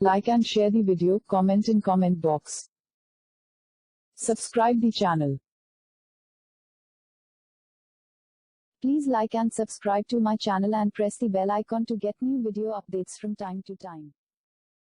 Like and share the video, comment in comment box. Subscribe the channel. Please like and subscribe to my channel and press the bell icon to get new video updates from time to time.